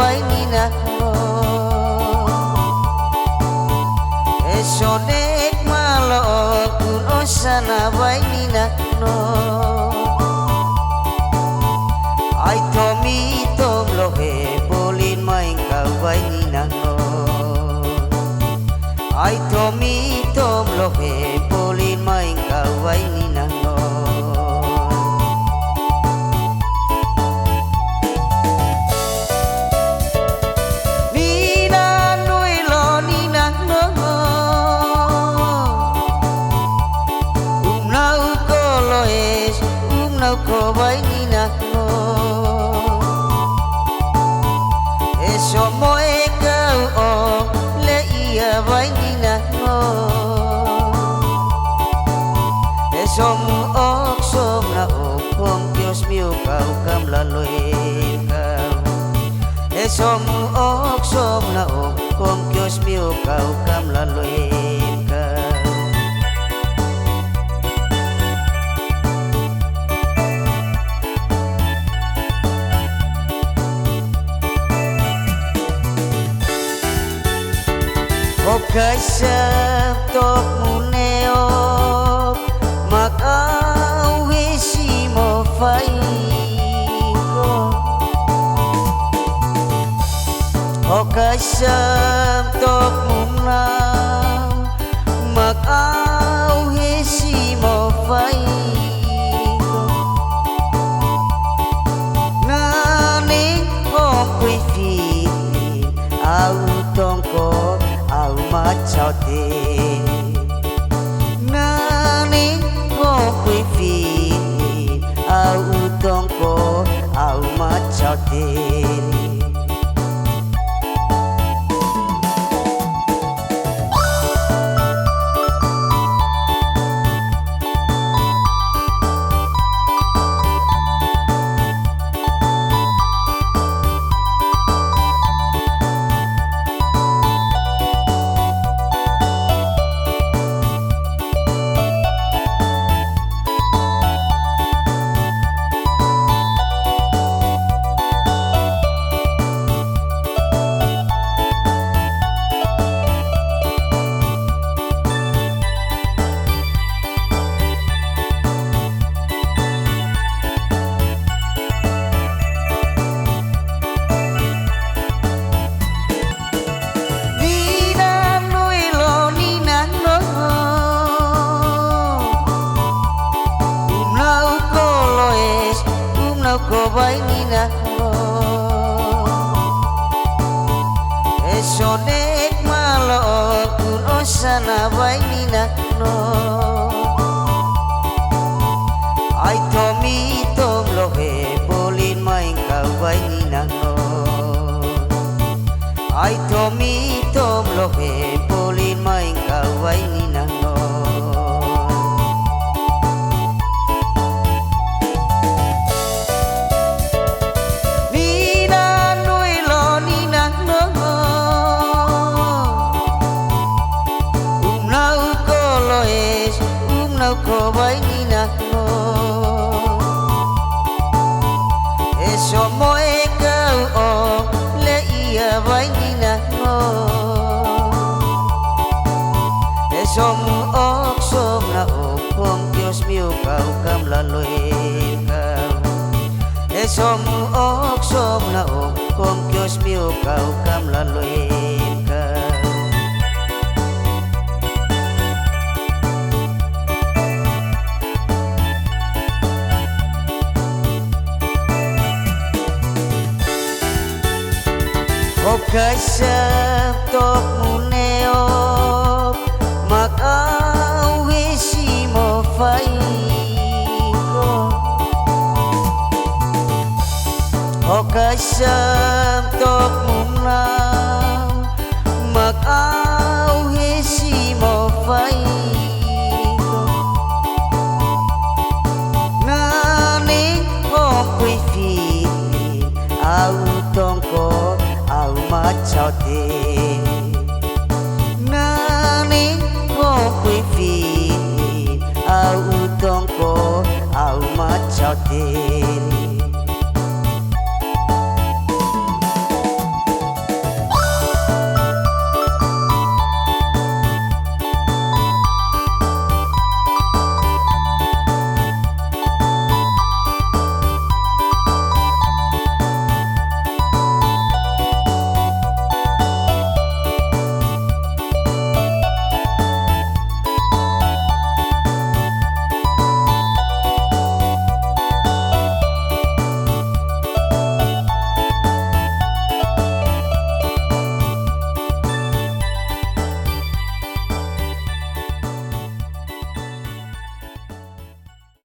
bay ni na no esonek malo kun osana bay ni na no ai tomi tom lo he bolin mai ka bay ni na no ai tomi tom lo he bolin mai ka bay ni na no ko bay ni na no eso moe kau o le ia bay ni na no eso mu ok som na ok kong Dios mío kau kam la loe kau eso mu ok som na ok kong Dios mío kau kam la loe Kasap tok muneo makawi si mo fai ko kasap tok munao makawi si mo fai ko nani ko quy phi au tong ko ma chào tê nani ko quy phi au tong ko au ma chào tê ko bay ni na no esonek malo kun osana bay ni na no ai tomi tom lo he bolin mai ka bay ni na no ai tomi tom lo he bolin mai ka bay ni na no ko bay ni na no eso moe kau o le ia bay ni na no eso mu ok som na ok kong Dios mío kau kam la loe kau eso mu ok som na ok kong Dios mío kau kam la loe kasap tok muneo makawi si mo fai ko kasap tok